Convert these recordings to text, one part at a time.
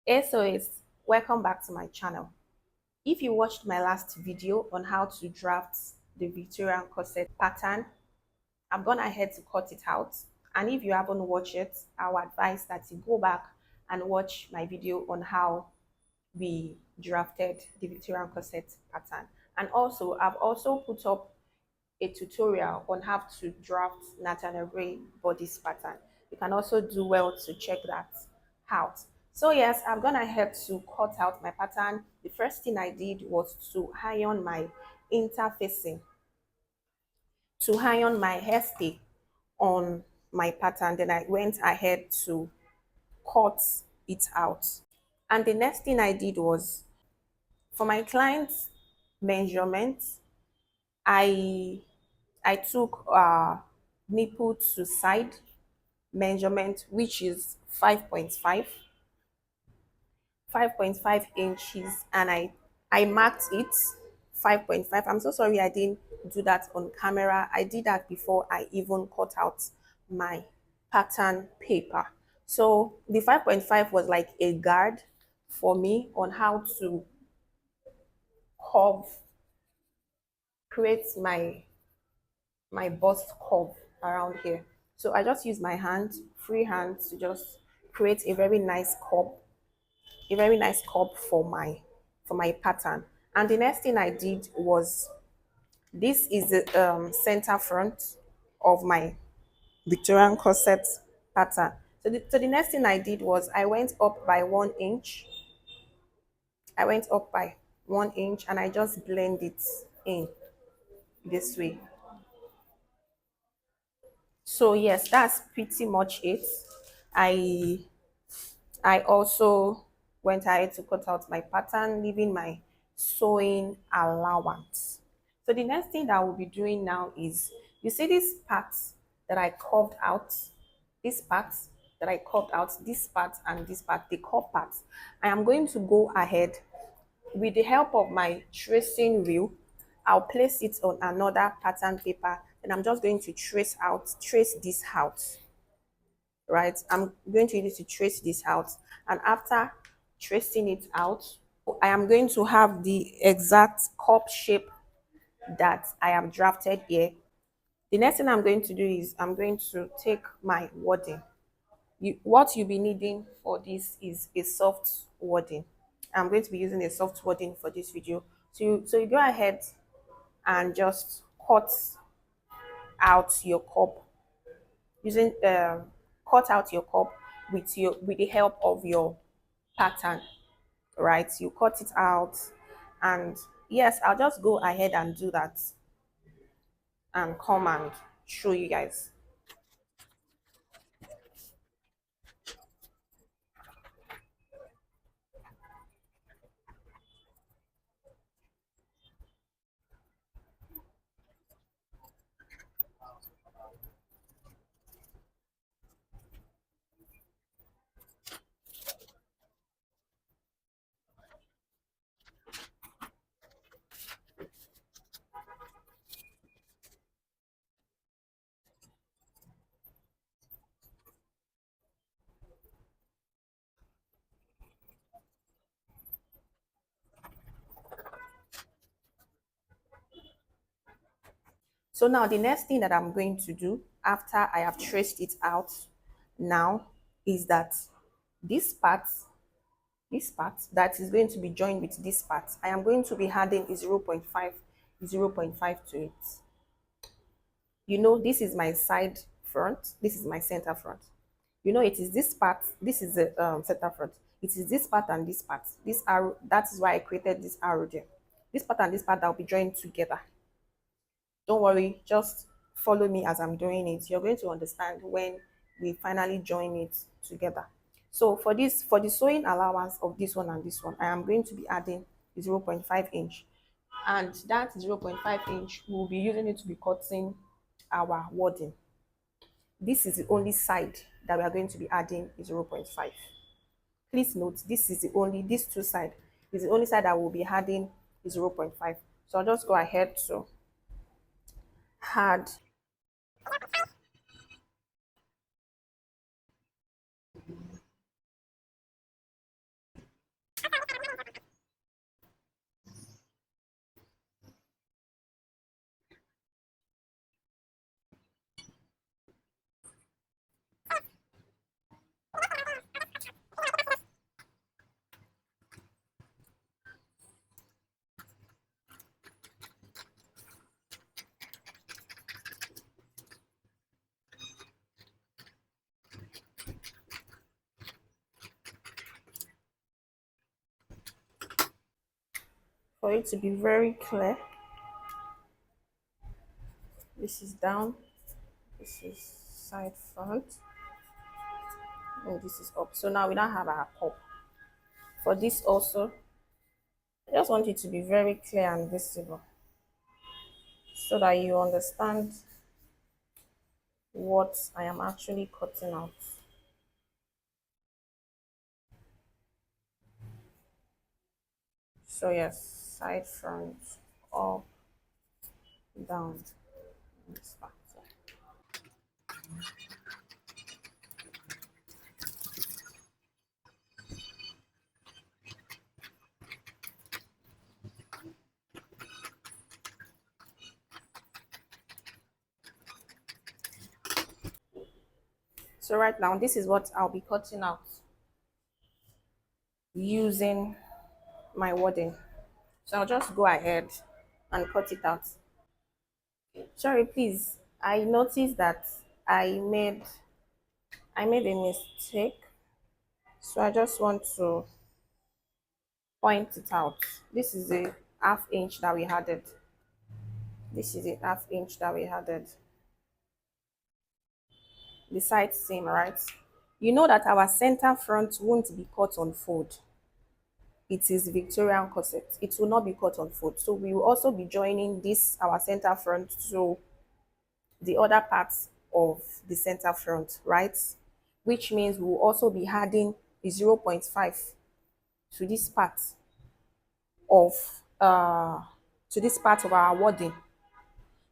SOS, welcome back to my channel. If you watched my last video on how to draft the Victorian corset pattern, I've gone ahead to cut it out. And if you haven't watched it, I would advise that you go back and watch my video on how we drafted the Victorian corset pattern. And also, I've also put up a tutorial on how to draft Nathaniel Gray bodice pattern. You can also do well to check that out. So yes, I've gone ahead to cut out my pattern. The first thing I did was to iron my interfacing, to iron my hairstay on my pattern. Then I went ahead to cut it out. And the next thing I did was, for my client's measurement, I I took nipple to side measurement, which is 5.5 inches, and I marked it 5.5. I'm so sorry I didn't do that on camera. I did that before I even cut out my pattern paper. So the 5.5 was like a guard for me on how to curve, create my bust curve around here. So I just use my hand, free hand, to just create a very nice curve, for my pattern. And the next thing I did was, this is the center front of my Victorian corset pattern. So the next thing I did was, I went up by 1 inch. I went up by 1 inch and I just blend it in this way. So yes, that's pretty much it. I I also went ahead to cut out my pattern, leaving my sewing allowance. So the next thing that I will be doing now is, you see this part that I carved out, this part that I carved out, this part and this part, the curve part. I am going to go ahead with the help of my tracing wheel. I'll place it on another pattern paper, and I'm just going to trace this out, right? I'm going to use it to trace this out. And after tracing it out, I am going to have the exact cup shape that I am drafted here. The next thing I'm going to do is, I'm going to take my wording. What you'll be needing for this is a soft wording. I'm going to be using a soft wording for this video. So you go ahead and just cut out your cup using cut out your cup with the help of your pattern, right? You cut it out, and yes, I'll just go ahead and do that and come and show you guys. So now the next thing that I'm going to do after I have traced it out now is that this part, that is going to be joined with this part, I am going to be adding a 0.5 to it. You know, this is my side front, this is my center front. You know, it is this part, this is the center front. It is this part and this part. This arrow, that is why I created this arrow there. This part and this part that will be joined together. Don't worry, just follow me as I'm doing it. You're going to understand when we finally join it together. So for this, for the sewing allowance of this one and this one, I am going to be adding 0.5 inch. And that 0.5 inch, we'll be using it to be cutting our wording. This is the only side that we are going to be adding 0.5. Please note, this is the only, these two sides is the only side that will be adding 0.5. So I'll just go ahead to add. For it to be very clear, this is down, this is side front, and this is up. So now we don't have our cup. For this also, I just want it to be very clear and visible so that you understand what I am actually cutting out. So yes, side front, up, down, and this back. So right now, this is what I'll be cutting out using my wadding. So I'll just go ahead and cut it out. Sorry, please. I noticed that I made I made a mistake. So I just want to point it out. This is a half inch that we added. This is a half inch that we added. The side seam, right? You know that our center front won't be cut on fold. It is Victorian corset. It will not be cut on fold. So we will also be joining this our center front to the other parts of the center front, right? Which means we will also be adding a 0.5 to this part of our wadding.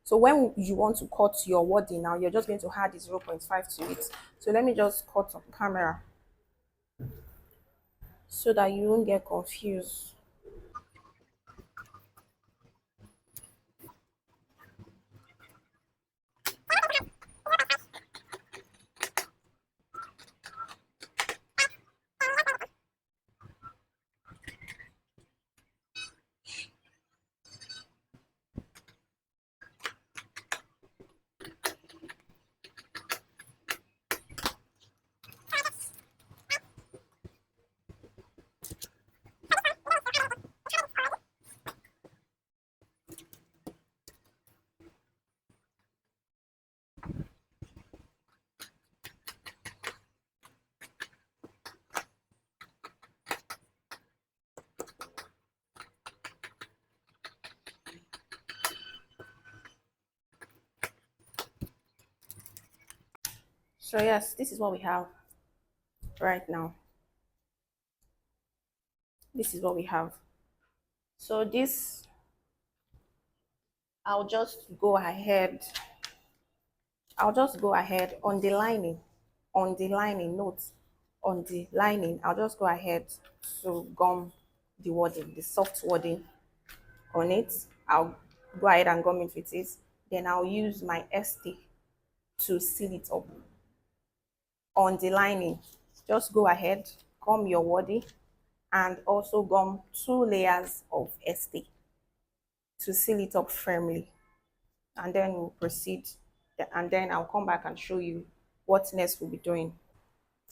So when you want to cut your wadding now, you're just going to add the 0.5 to it. So let me just cut on camera so that you won't get confused. So yes, this is what we have right now. This is what we have. So this, I'll just go ahead. I'll just go ahead on the lining, note, on the lining. I'll just go ahead to gum the wadding, the soft wadding on it. I'll go ahead and gum it with it. Then I'll use my ST to seal it up on the lining. Just go ahead, gum your wadding, and also gum 2 layers of ST to seal it up firmly. And then we'll proceed, and then I'll come back and show you what next we'll be doing.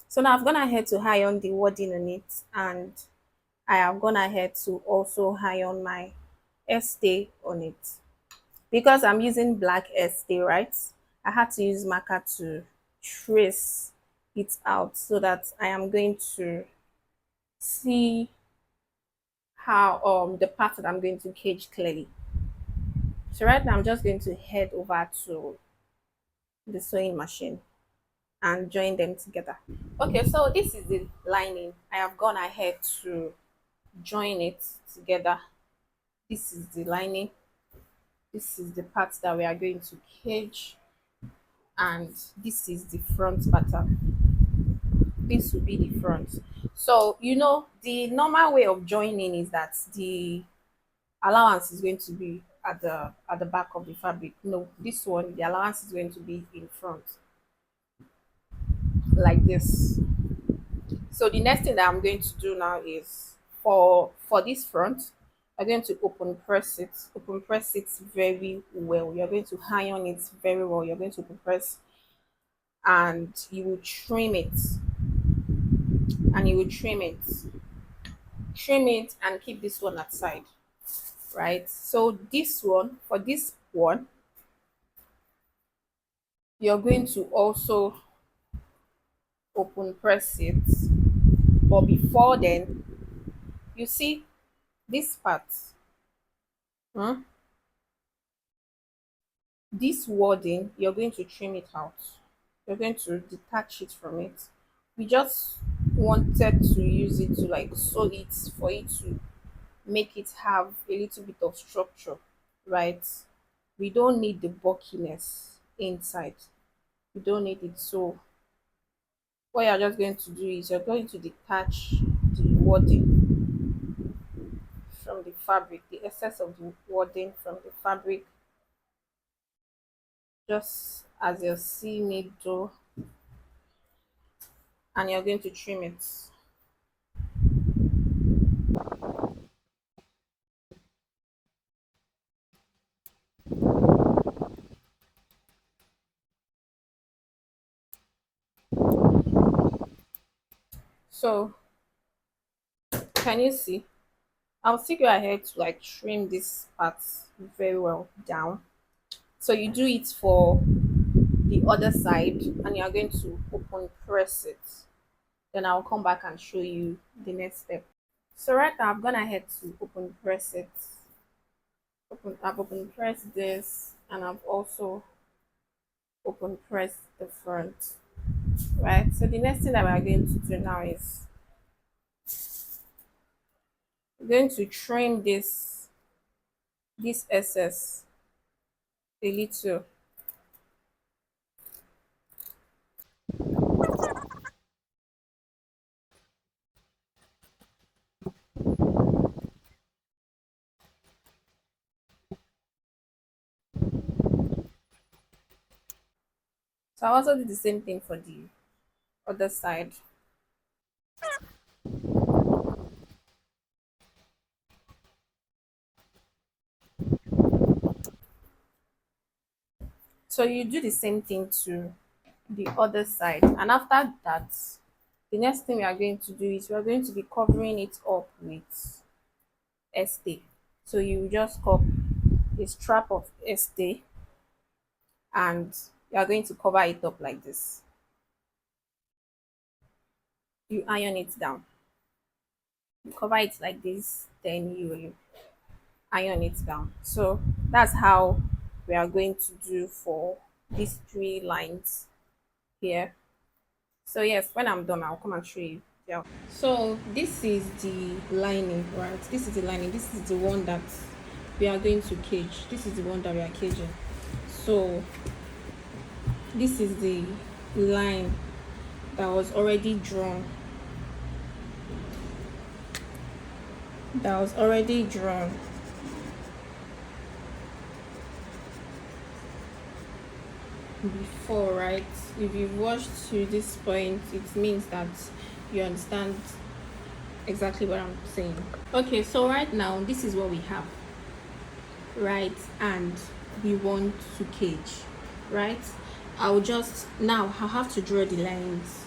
So now I've gone ahead to iron the wadding on it, and I have gone ahead to also iron my stay on it. Because I'm using black stay, right? I had to use marker to trace it out so that I am going to see how the part that I'm going to cage clearly. So right now I'm just going to head over to the sewing machine and join them together. Okay, so this is the lining. I have gone ahead to join it together. This is the lining. This is the part that we are going to cage, and this is the front pattern. This will be the front. So you know the normal way of joining is that the allowance is going to be at the back of the fabric. No, this one, the allowance is going to be in front, like this. So the next thing that I'm going to do now is for this front, I'm going to open press it very well. You're going to iron it very well. You're going to open press, and you will trim it, and you will trim it and keep this one aside. right? So this one, for this one, you're going to also open press it. But before then, you see this part, huh? This wording, you're going to trim it out. You're going to detach it from it. We just wanted to use it to like sew it, for it to make it have a little bit of structure, right? We don't need the bulkiness inside. We don't need it. So what you're just going to do is you're going to detach the wording from the fabric, the excess of the wording from the fabric, just as you see me do, and you're going to trim it. So can you see? I'll still go ahead to like trim this part very well down. So you do it for the other side, and you're going to open press it. Then I'll come back and show you the next step. So right now I've gone ahead to open press it. I've open pressed this, and I've also open pressed the front. Right. So the next thing that we're going to do now is we're going to trim this excess a little. So I also did the same thing for the other side. So you do the same thing to the other side, and after that, the next thing we are going to do is we are going to be covering it up with stay. So you just cut a strap of stay, and you are going to cover it up like this. You iron it down. You cover it like this, then you iron it down. So that's how we are going to do for these three lines here. So yes, when I'm done, I'll come and show you. Yeah. So this is the lining, right? This is the lining. This is the one that we are going to cage. This is the one that we are caging. So this is the line that was already drawn. That was already drawn. Before, right? If you've watched to this point, it means that you understand exactly what I'm saying. Okay, so right now this is what we have, right? And we want to cage, right? I'll just now I'll have to draw the lines.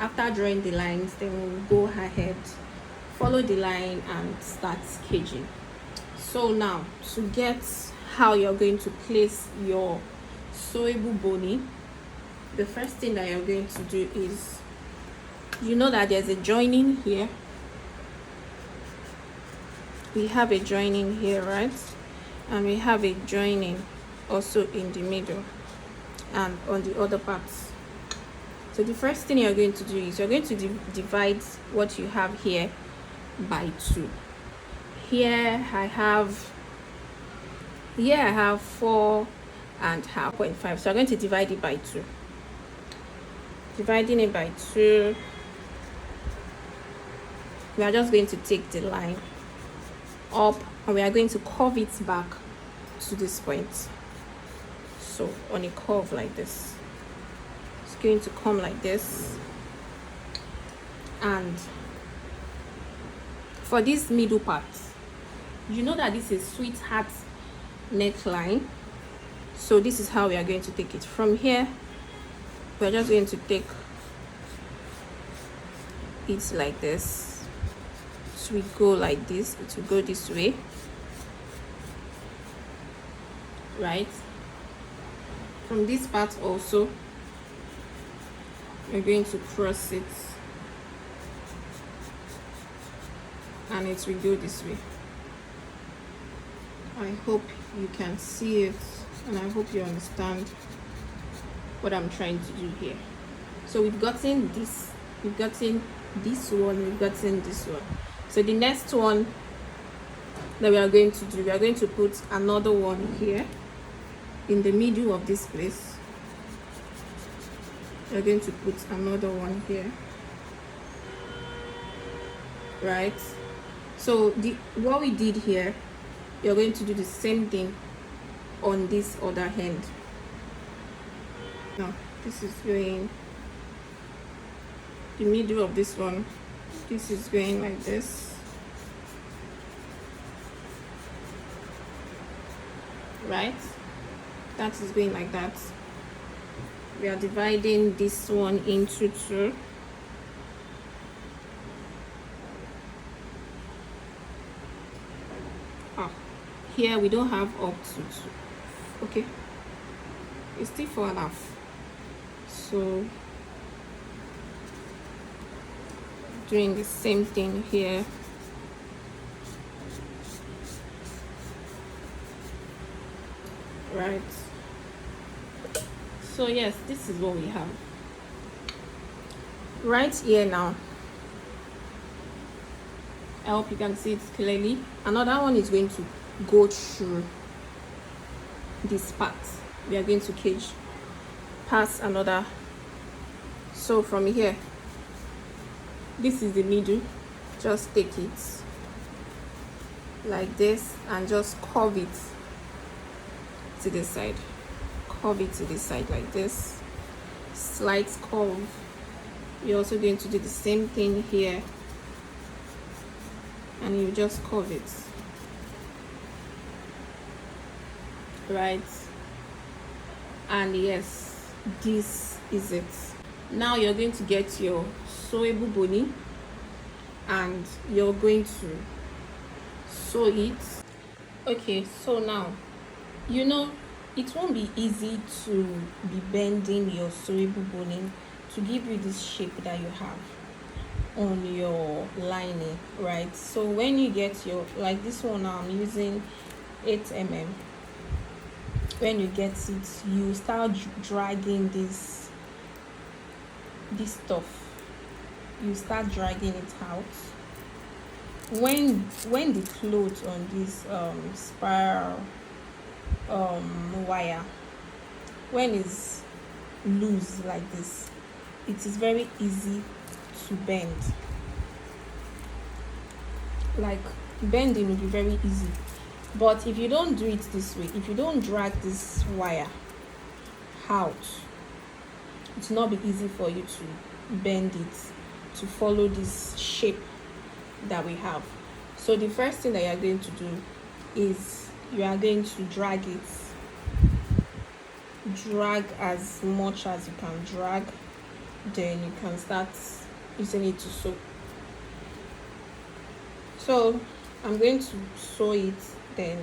After drawing the lines, then we'll go ahead, follow the line, and start caging. So now to get how you're going to place your sewable bony, the first thing that you're going to do is, you know that there's a joining here. We have a joining here, right? And we have a joining also in the middle and on the other parts. So the first thing you're going to do is you're going to divide what you have here by 2. Here I have 4 and half 0.5. So I'm going to divide it by 2. Dividing it by 2, we are just going to take the line up, and we are going to curve it back to this point. So on a curve like this, it's going to come like this. And for this middle part, you know that this is sweetheart neckline. So this is how we are going to take it. From here, we're just going to take it like this it will go like this. It will go this way, right? From this part also, we're going to cross it, and it will go this way. I hope you can see it, and I hope you understand what I'm trying to do here. So we've gotten this, we've gotten this one, we've gotten this one. So the next one that we are going to do, we are going to put another one here in the middle of this place. We're going to put another one here, right? So what we did here, you're going to do the same thing on this other hand. Now this is going the middle of this one, this is going like this, right? That is going like that. We are dividing this one into two. Here we don't have up to two. Okay, it's still 4.5. So doing the same thing here. Right. So yes, this is what we have right here now. I hope you can see it clearly. Another one is going to go through this part. We are going to cage pass another. So from here, this is the middle, just take it like this and just curve it to the side, curve it to the side like this, slight curve. You're also going to do the same thing here, and you just curve it, right? And yes, this is it. Now you're going to get your sewable body and you're going to sew it. Okay, so now you know it won't be easy to be bending your sewable boning to give you this shape that you have on your lining, right? So when you get your, like this one now, I'm using 8 mm. When you get it, you start dragging this stuff, you start dragging it out. When the cloth on this spiral wire, when it's loose like this, it is very easy to bend. Like bending will be very easy, but if you don't do it this way, if you don't drag this wire out, it will not be easy for you to bend it to follow this shape that we have. So the first thing that you are going to do is you are going to drag as much as you can drag, then you can start using it to sew. So I'm going to sew it, then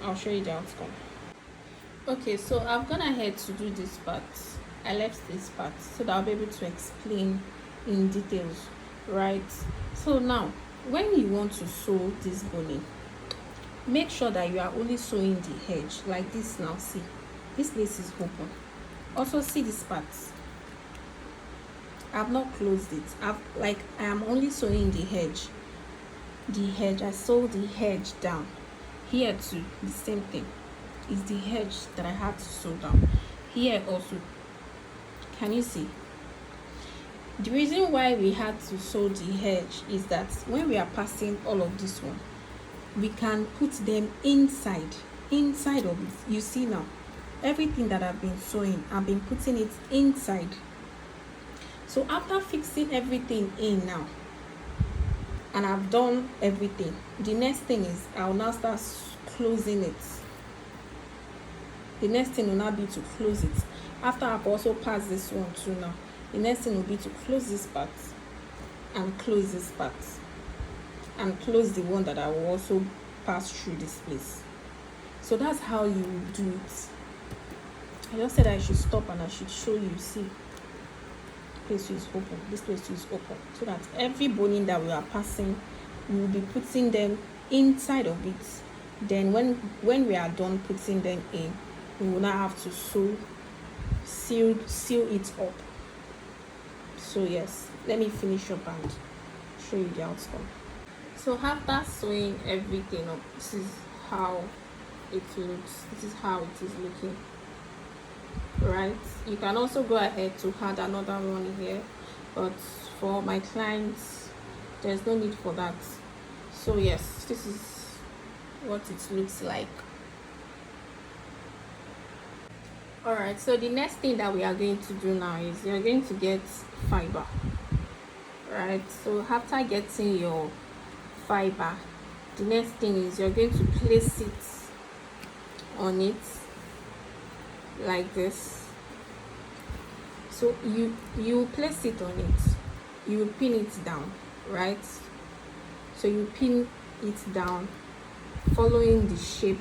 I'll show you the outcome. Okay, so I've gone ahead to do this part. I left this part so that I'll be able to explain in details, right? So now when you want to sew this boning, make sure that you are only sewing the edge like this. Now see, this place is open. Also see this part, I've not closed it. I am only sewing the edge. I sew the edge down. Here too, the same thing. Is the edge that I had to sew down. Here also, can you see? The reason why we had to sew the edge is that when we are passing all of this one, we can put them inside of it. You see now, everything that I've been sewing, I've been putting it inside. So after fixing everything in now, and I've done everything, the next thing is I'll now start closing it. The next thing will now be to close it. After I've also passed this one too now, the next thing will be to close this part and close this part. and close the one that I will also pass through this place. So that's how you do it. I just said I should stop and I should show you. See, place is open, this place is open, so that every boning that we are passing, we will be putting them inside of it. Then when we are done putting them in, we will now have to seal it up. So yes, let me finish up and show you the outcome. So after sewing everything up, this is how it looks. This is how it is looking, right? You can also go ahead to add another one here, but for my clients there's no need for that. So yes, this is what it looks like. All right, so the next thing that we are going to do now is you're going to get fiber, right? So after getting your fiber, the next thing is you're going to place it on it like this. So you place it on it, you pin it down, right? So you pin it down following the shape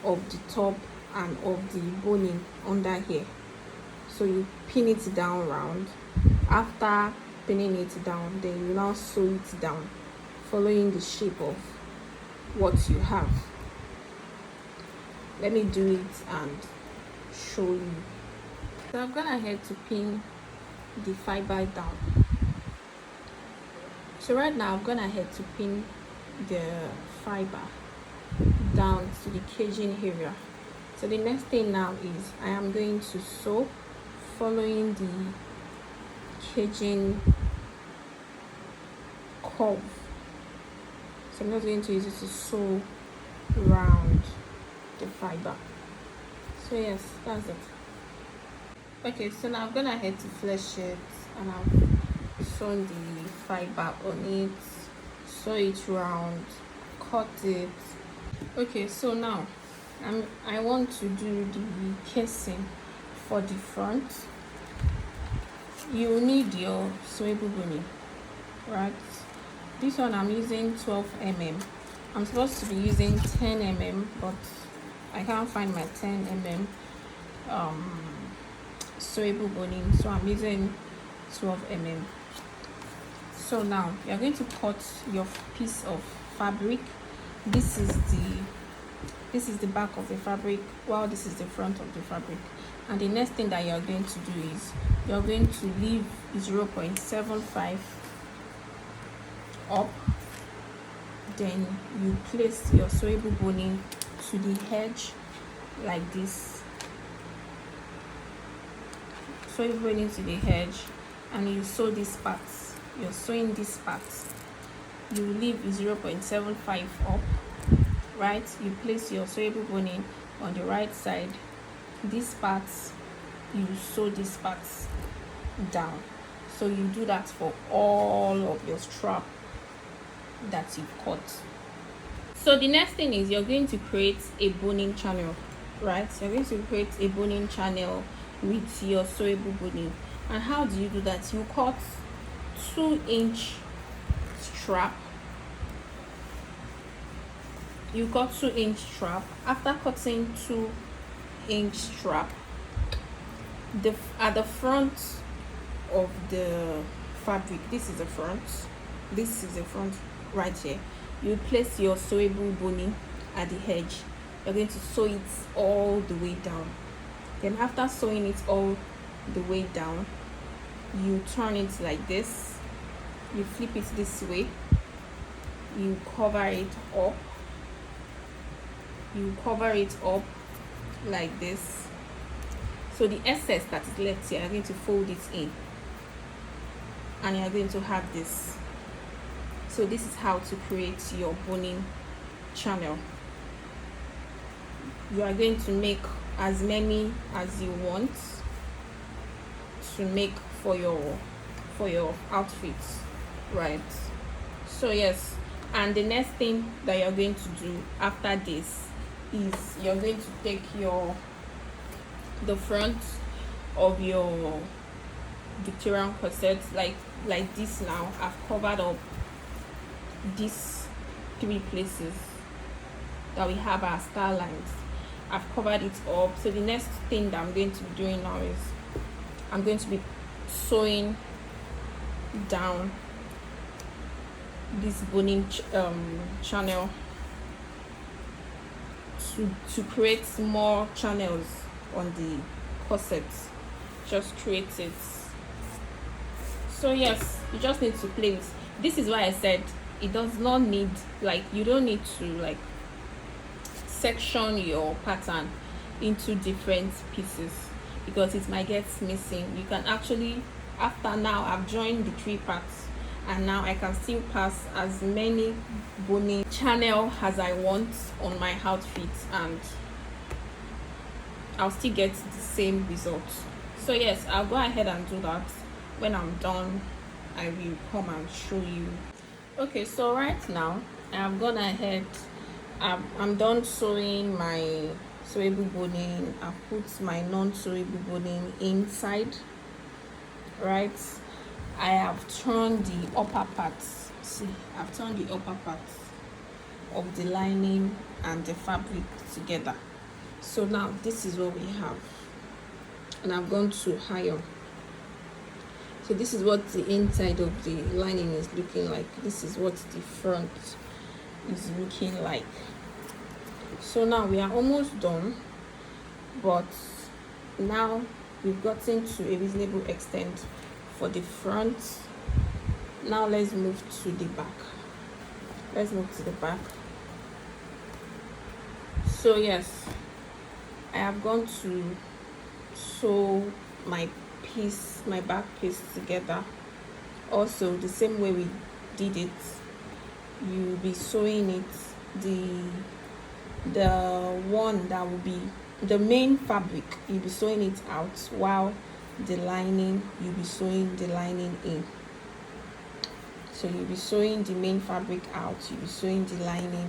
of the top and of the boning under here. So you pin it down round. After pinning it down, then you now sew it down following the shape of what you have. Let me do it and show you. So I've gone ahead to pin the fiber down. So right now I've gone ahead to pin the fiber down to the caging area. So the next thing now is I am going to sew following the caging curve. So I'm not going to use it to sew around the fiber. So yes, that's it. Okay, so now I'm gonna head to flesh it, and I've sewn the fiber on it, sew it round, cut it. Okay, so now I want to do the casing for the front. You need your sewable boning, right? This one I'm using 12 mm. I'm supposed to be using 10 mm, but I can't find my 10 mm sewable boning, so I'm using 12 mm. So now you're going to cut your piece of fabric. This is the back of the fabric, while this is the front of the fabric. And the next thing that you're going to do is you're going to leave 0.75 up. Then you place your sewable boning to the edge like this. Sewable boning to the edge, and you sew these parts. You're sewing these parts. You leave 0.75 up, right? You place your sewable boning on the right side. These parts, you sew these parts down. So you do that for all of your strap that you've cut. So the next thing is you're going to create a boning channel, right? You're going to create a boning channel with your sewable boning. And how do you do that? You cut 2-inch strap. You cut 2-inch strap. After cutting 2-inch strap, at the front of the fabric, this is the front, this is the front right here, you place your sewable boning at the edge. You're going to sew it all the way down. Then after sewing it all the way down, you turn it like this, you flip it this way, you cover it up, like this. So the excess that is left here, I'm going to fold it in, and you're going to have this. So this is how to create your boning channel. You are going to make as many as you want to make for your outfits, right? So yes, and the next thing that you're going to do after this is you're going to take the front of your Victorian corset like this. Now I've covered up these three places that we have our star lines. I've covered it up. So the next thing that I'm going to be doing now is I'm going to be sewing down this boning channel to create more channels on the corset. Just create it. So yes, you just need to play with. This is why I said it does not need, like, you don't need to like section your pattern into different pieces because it might get missing. You can actually, after now I've joined the three parts, and now I can still pass as many boning channel as I want on my outfit, and I'll still get the same result. So yes, I'll go ahead and do that. When I'm done, I will come and show you. Okay, so right now I've gone ahead, I'm done sewing my sewable boning. I've put my non-sewable boning inside, right? I have turned the upper parts. See, I've turned the upper parts of the lining and the fabric together. So now this is what we have, and I've gone to iron. So this is what the inside of the lining is looking like. This is what the front is looking like. So now we are almost done, but now we've gotten to a reasonable extent for the front. Now let's move to the back. Let's move to the back. So yes, I have gone to sew my piece, my back piece together. Also the same way we did it, you'll be sewing it, the one that will be the main fabric, you'll be sewing it out, while the lining, you'll be sewing the lining in. So you'll be sewing the main fabric out, you'll be sewing the lining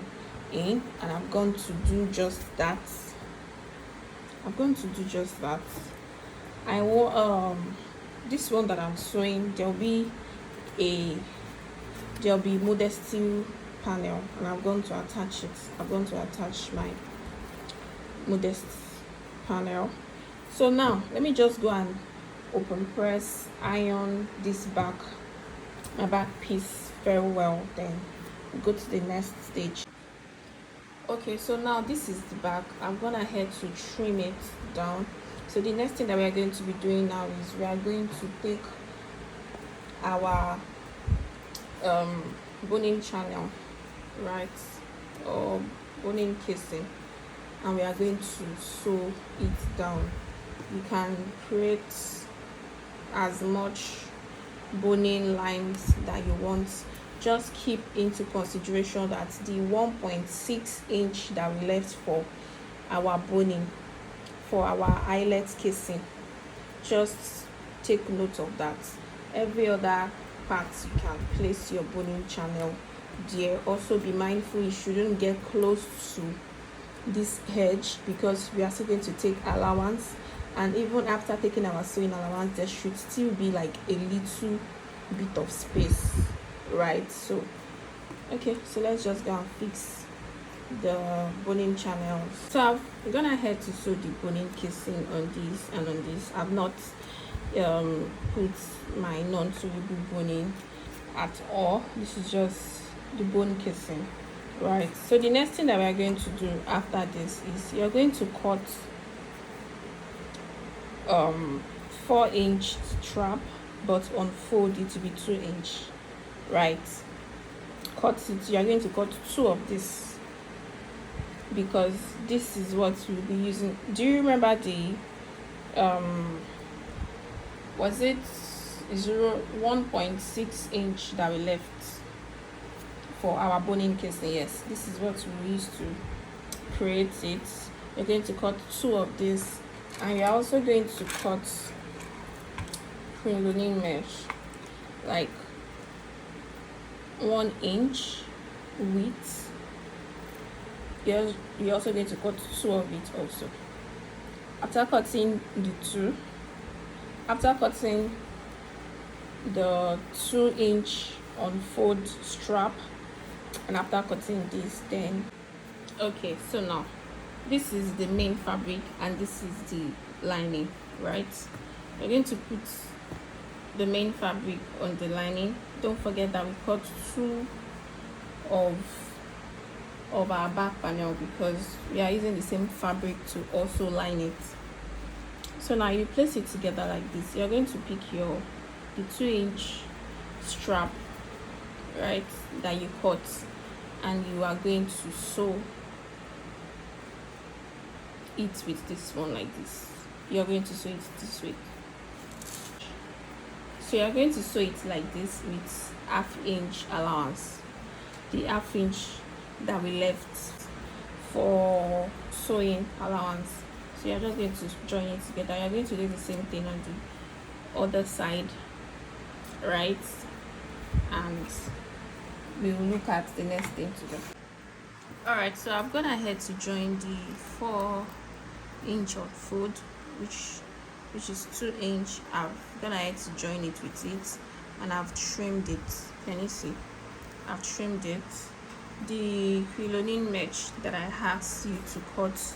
in, and I'm going to do just that. I'm going to do just that. I will this one that I'm sewing, there'll be modesty panel, and I'm going to attach it. I'm going to attach my modest panel. So now let me just go and open press, iron this back, my back piece very well, then go to the next stage. Okay, so now this is the back. I'm gonna head to trim it down. So the next thing that we are going to be doing now is we are going to take our boning channel, right, or boning casing, and we are going to sew it down. You can create as much boning lines that you want. Just keep into consideration that the 1.6 inch that we left for our boning, for our eyelet casing, just take note of that. Every other part you can place your boning channel there. Also be mindful you shouldn't get close to this edge because we are still going to take allowance, and even after taking our sewing allowance there should still be like a little bit of space, right? So okay, so let's just go and fix the boning channels. So I'm gonna head to sew the boning casing on this and on this. I've not put my non-sewable boning at all. This is just the bone casing, right? So the next thing that we are going to do after this is you're going to cut 4-inch strap, but unfold it to be 2-inch, right? Cut it. You are going to cut 2 of this because this is what we'll be using. Do you remember the was it 1.6 inch that we left for our boning casing? Yes, this is what we use to create it. You're going to cut 2 of this, and you're also going to cut crinoline mesh, like 1 inch width. You're also going to cut 2 of it also. After cutting the 2, after cutting the 2-inch unfold strap, And after cutting this, then okay, so now this is the main fabric and this is the lining, right? We're going to put the main fabric on the lining. Don't forget that we cut two of our back panel because we are using the same fabric to also line it. So now you place it together like this. You're going to pick the 2-inch strap, right, that you cut, and you are going to sew it with this one like this. You're going to sew it this way. So you're going to sew it like this with 1/2 inch allowance, the 1/2 inch that we left for sewing allowance. So you're just going to join it together. You're going to do the same thing on the other side, right? And we will look at the next thing to do. All right, so I've gone ahead to join the 4-inch of fold, which is 2-inch. I've gone ahead to join it with it, and I've trimmed it. Can you see? I've trimmed it. The quilloning mesh that I asked you to cut,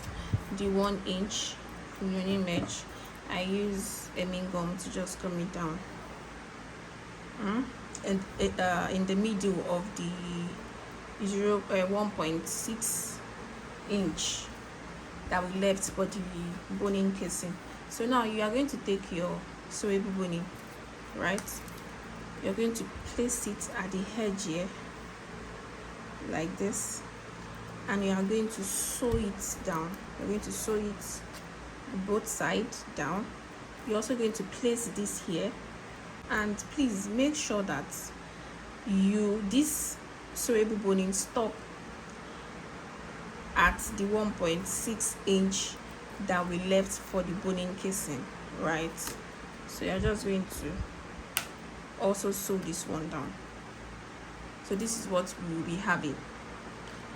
the 1-inch quilloning mesh, I use a gum to just comb it down, and in the middle of the 1.6 inch that we left for the boning casing. So now you are going to take your sewable boning, right? You're going to place it at the edge here like this, and you are going to sew it down. You're going to sew it both sides down. You're also going to place this here, and please make sure that this sewable boning stop at the 1.6 inch that we left for the boning casing, right? So you're just going to also sew this one down. So this is what we will be having.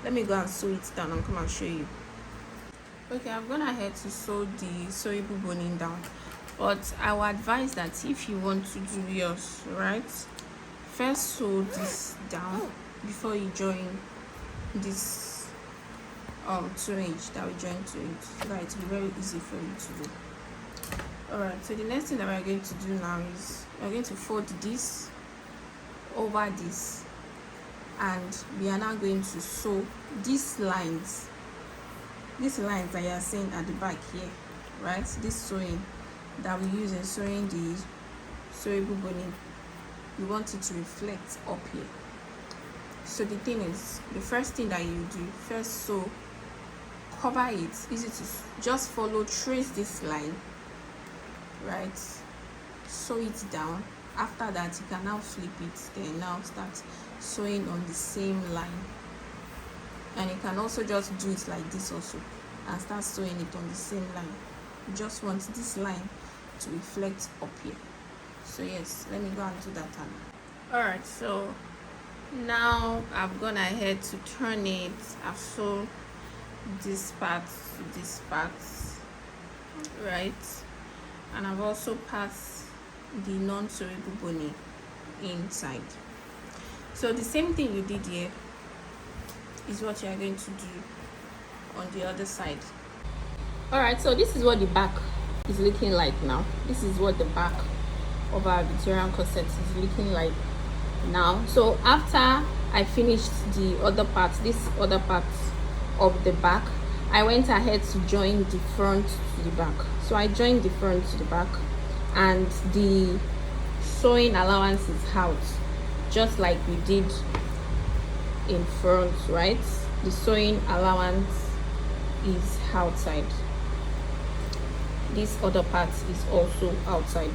Let me go and sew it down and come and show you. Okay, I've gone ahead to sew the sewable boning down, but I would advise that if you want to do yours, right, first sew this down before you join this 2-inch that we joined to it, so that it will be very easy for you to do. All right, so the next thing that we're going to do now is we're going to fold this over this, and we are now going to sew these lines that you are seeing at the back here, right? This sewing that we use in sewing the sewable boning, we want it to reflect up here. So the thing is, the first thing that you do, first sew, cover it, easy to just follow, trace this line, right? Sew it down. After that, you can now flip it, then now start sewing on the same line. And you can also just do it like this also, and start sewing it on the same line. You just want this line to reflect up here. So yes, let me go and do that. All right, so now I've gone ahead to turn it. I've sewn this part to this part, right? And I've also passed the non-sewable boning inside. So the same thing you did here is what you are going to do on the other side. All right, so this is what the back is looking like now. This is what the back of our Victorian corset is looking like now. So after I finished the other part, this other part of the back, I went ahead to join the front to the back. So I joined the front to the back, and the sewing allowance is out, just like we did in front, right? The sewing allowance is outside. This other part is also outside.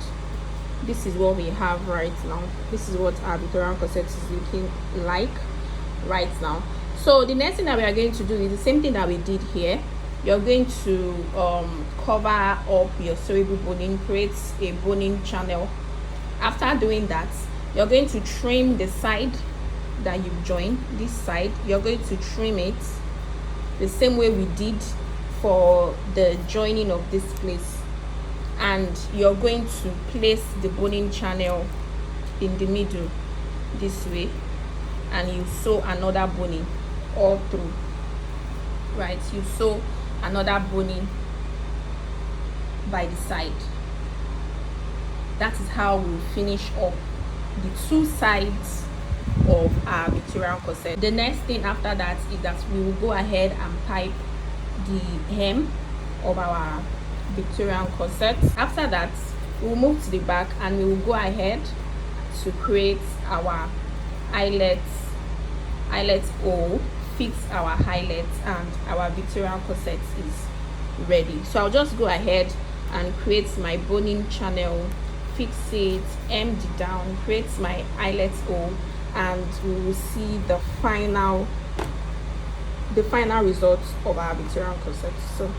This is what we have right now. This is what our Victorian corset is looking like right now. So the next thing that we are going to do is the same thing that we did here. You're going to cover up your sewable boning, create a boning channel. After doing that, you're going to trim the side that you've joined. This side, you're going to trim it the same way we did for the joining of this place, and you're going to place the boning channel in the middle this way, and you sew another boning all through, right? You sew another boning by the side. That is how we finish up the two sides of our Victorian corset. The next thing after that is that we will go ahead and pipe the hem of our Victorian corset. After that, we will move to the back and we will go ahead to create our eyelet hole, fix our eyelets, and our Victorian corset is ready. So I'll just go ahead and create my boning channel, fix it, hem it down, create my eyelet hole, and we will see the final result of our Victorian corset. So